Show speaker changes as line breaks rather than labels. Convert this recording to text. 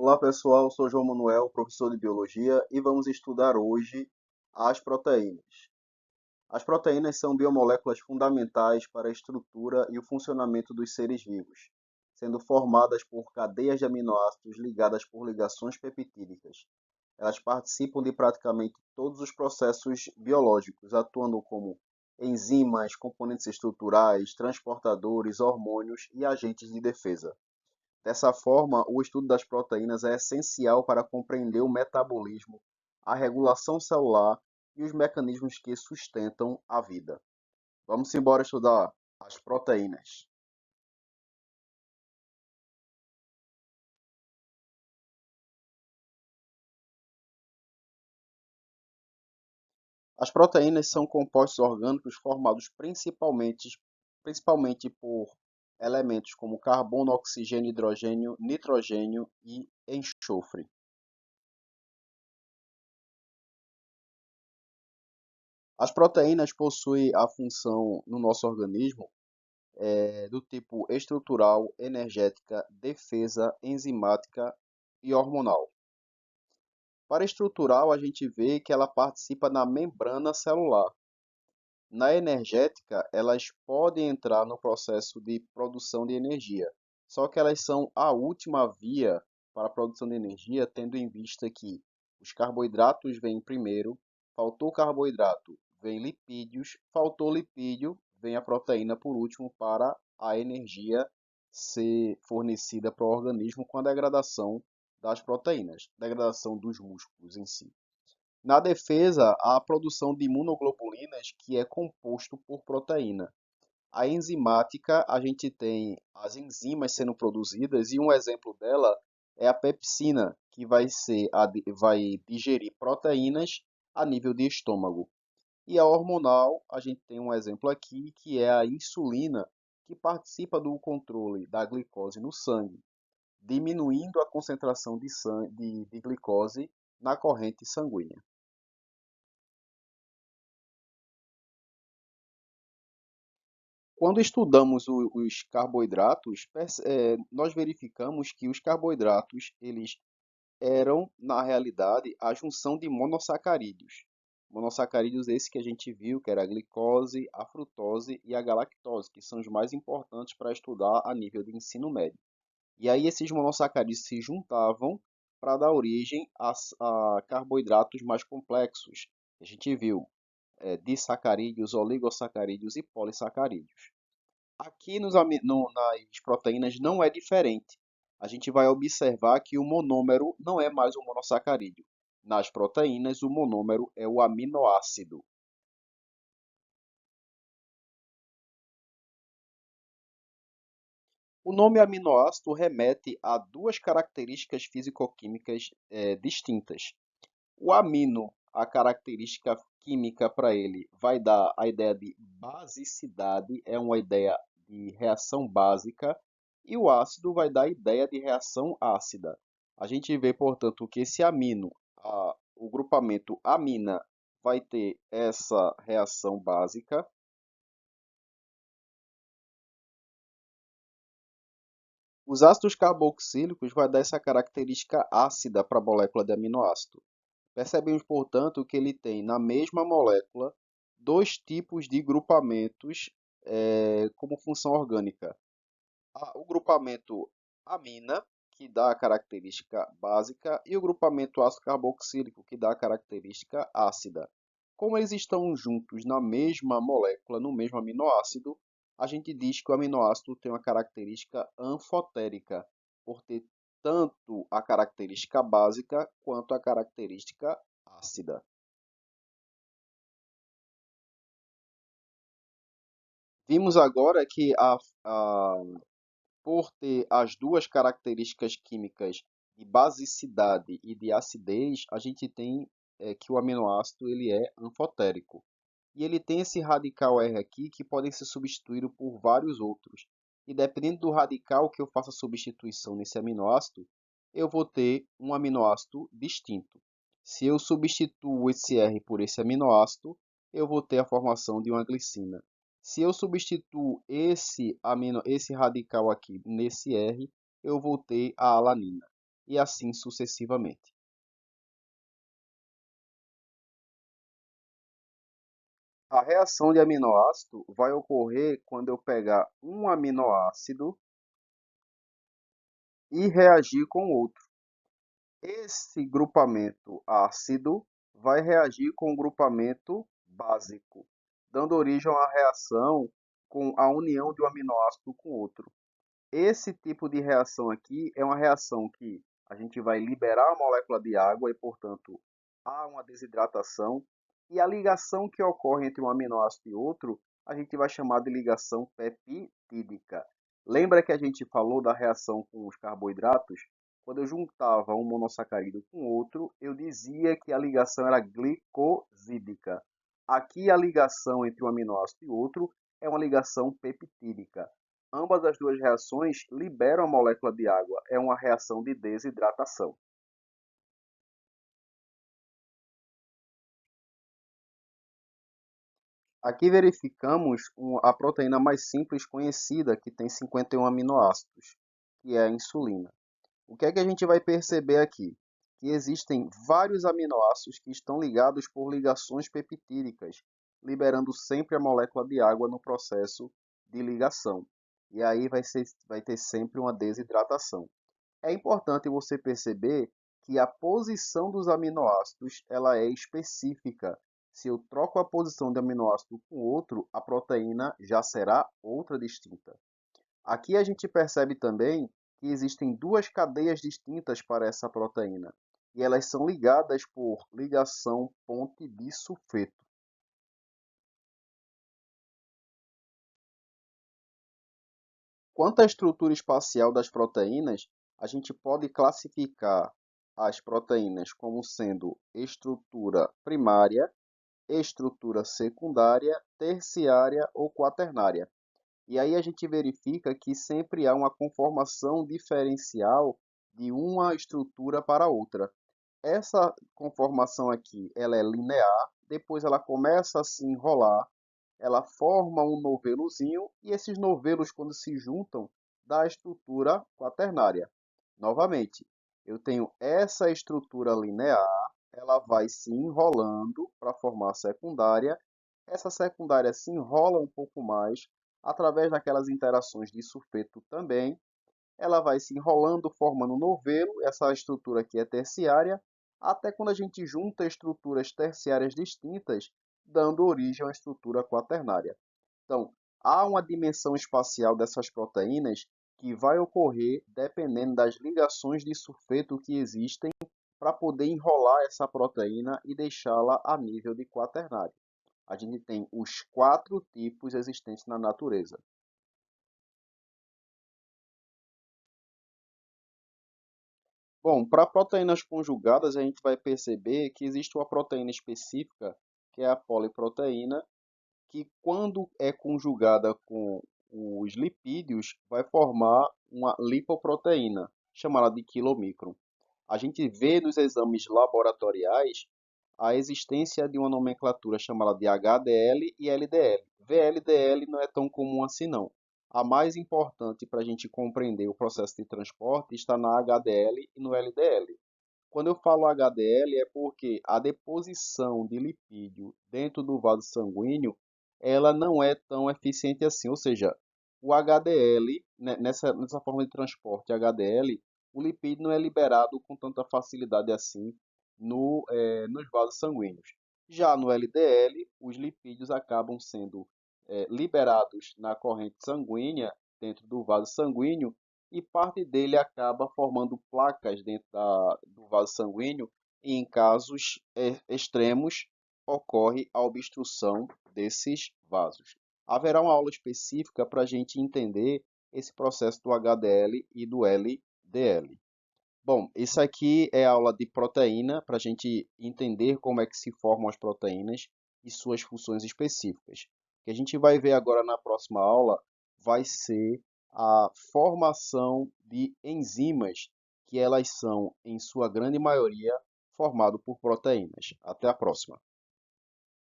Olá pessoal, sou João Manuel, professor de Biologia, e vamos estudar hoje as proteínas. As proteínas são biomoléculas fundamentais para a estrutura e o funcionamento dos seres vivos, sendo formadas por cadeias de aminoácidos ligadas por ligações peptídicas. Elas participam de praticamente todos os processos biológicos, atuando como enzimas, componentes estruturais, transportadores, hormônios e agentes de defesa. Dessa forma, o estudo das proteínas é essencial para compreender o metabolismo, a regulação celular e os mecanismos que sustentam a vida. Vamos embora estudar as proteínas. As proteínas são compostos orgânicos formados principalmente por elementos como carbono, oxigênio, hidrogênio, nitrogênio e enxofre. As proteínas possuem a função no nosso organismo do tipo estrutural, energética, defesa, enzimática e hormonal. Para estrutural, a gente vê que ela participa na membrana celular. Na energética, elas podem entrar no processo de produção de energia, só que elas são a última via para a produção de energia, tendo em vista que os carboidratos vêm primeiro, faltou carboidrato, vem lipídios, faltou lipídio, vem a proteína por último para a energia ser fornecida para o organismo com a degradação das proteínas, degradação dos músculos em si. Na defesa, há a produção de imunoglobulinas, que é composto por proteína. A enzimática, a gente tem as enzimas sendo produzidas e um exemplo dela é a pepsina, que vai digerir proteínas a nível de estômago. E a hormonal, a gente tem um exemplo aqui, que é a insulina, que participa do controle da glicose no sangue, diminuindo a concentração de glicose na corrente sanguínea. Quando estudamos os carboidratos, nós verificamos que os carboidratos eles eram, na realidade, a junção de monossacarídeos. Monossacarídeos esse que a gente viu, que era a glicose, a frutose e a galactose, que são os mais importantes para estudar a nível de ensino médio. E aí esses monossacarídeos se juntavam para dar origem a carboidratos mais complexos. A gente viu disacarídeos, oligosacarídeos e polissacarídeos. Aqui nas proteínas não é diferente. A gente vai observar que o monômero não é mais um monossacarídeo. Nas proteínas, o monômero é o aminoácido. O nome aminoácido remete a duas características físico-químicas distintas. O amino, a característica química para ele, vai dar a ideia de basicidade, é uma ideia de reação básica, e o ácido vai dar a ideia de reação ácida. A gente vê, portanto, que esse amino, o grupamento amina, vai ter essa reação básica. Os ácidos carboxílicos vai dar essa característica ácida para a molécula de aminoácido. Percebemos, portanto, que ele tem na mesma molécula dois tipos de grupamentos como função orgânica. O grupamento amina, que dá a característica básica, e o grupamento ácido carboxílico, que dá a característica ácida. Como eles estão juntos na mesma molécula, no mesmo aminoácido, a gente diz que o aminoácido tem uma característica anfotérica, por ter tanto a característica básica quanto a característica ácida. Vimos agora que por ter as duas características químicas de basicidade e de acidez, a gente tem que o aminoácido ele é anfotérico. E ele tem esse radical R aqui que podem ser substituídos por vários outros. E dependendo do radical que eu faça a substituição nesse aminoácido, eu vou ter um aminoácido distinto. Se eu substituo esse R por esse aminoácido, eu vou ter a formação de uma glicina. Se eu substituo esse radical aqui nesse R, eu vou ter a alanina. e assim sucessivamente. A reação de aminoácido vai ocorrer quando eu pegar um aminoácido e reagir com outro. Esse grupamento ácido vai reagir com o grupamento básico, dando origem a uma reação com a união de um aminoácido com outro. Esse tipo de reação aqui é uma reação que a gente vai liberar a molécula de água e, portanto, há uma desidratação. E a ligação que ocorre entre um aminoácido e outro, a gente vai chamar de ligação peptídica. Lembra que a gente falou da reação com os carboidratos? Quando eu juntava um monossacarídeo com outro, eu dizia que a ligação era glicosídica. Aqui a ligação entre um aminoácido e outro é uma ligação peptídica. Ambas as duas reações liberam a molécula de água. É uma reação de desidratação. Aqui verificamos a proteína mais simples conhecida, que tem 51 aminoácidos, que é a insulina. O que é que a gente vai perceber aqui? Que existem vários aminoácidos que estão ligados por ligações peptídicas, liberando sempre a molécula de água no processo de ligação. E aí vai ter sempre uma desidratação. É importante você perceber que a posição dos aminoácidos ela é específica. Se eu troco a posição de aminoácido com outro, a proteína já será outra distinta. Aqui a gente percebe também que existem duas cadeias distintas para essa proteína, e elas são ligadas por ligação ponte de sulfeto. Quanto à estrutura espacial das proteínas, a gente pode classificar as proteínas como sendo estrutura primária, estrutura secundária, terciária ou quaternária. E aí a gente verifica que sempre há uma conformação diferencial de uma estrutura para outra. Essa conformação aqui, ela é linear, depois ela começa a se enrolar, ela forma um novelozinho e esses novelos, quando se juntam, dá a estrutura quaternária. Novamente, eu tenho essa estrutura linear, ela vai se enrolando para formar a secundária. Essa secundária se enrola um pouco mais através daquelas interações de sulfeto também. Ela vai se enrolando, formando um novelo. Essa estrutura aqui é terciária, até quando a gente junta estruturas terciárias distintas, dando origem a uma estrutura quaternária. Então, há uma dimensão espacial dessas proteínas que vai ocorrer dependendo das ligações de sulfeto que existem para poder enrolar essa proteína e deixá-la a nível de quaternário. A gente tem os quatro tipos existentes na natureza. Bom, para proteínas conjugadas, a gente vai perceber que existe uma proteína específica, que é a poliproteína, que quando é conjugada com os lipídios, vai formar uma lipoproteína, chamada de quilomicron. A gente vê nos exames laboratoriais a existência de uma nomenclatura chamada de HDL e LDL. VLDL não é tão comum assim não. A mais importante para a gente compreender o processo de transporte está na HDL e no LDL. Quando eu falo HDL é porque a deposição de lipídio dentro do vaso sanguíneo ela não é tão eficiente assim. Ou seja, o HDL, né, nessa forma de transporte HDL, o lipídio não é liberado com tanta facilidade assim nos vasos sanguíneos. Já no LDL, os lipídios acabam sendo liberados na corrente sanguínea, dentro do vaso sanguíneo, e parte dele acaba formando placas dentro do vaso sanguíneo, e em casos extremos ocorre a obstrução desses vasos. Haverá uma aula específica para a gente entender esse processo do HDL e do LDL. Bom, isso aqui é a aula de proteína, para a gente entender como é que se formam as proteínas e suas funções específicas. O que a gente vai ver agora na próxima aula vai ser a formação de enzimas, que elas são, em sua grande maioria, formadas por proteínas. Até a próxima.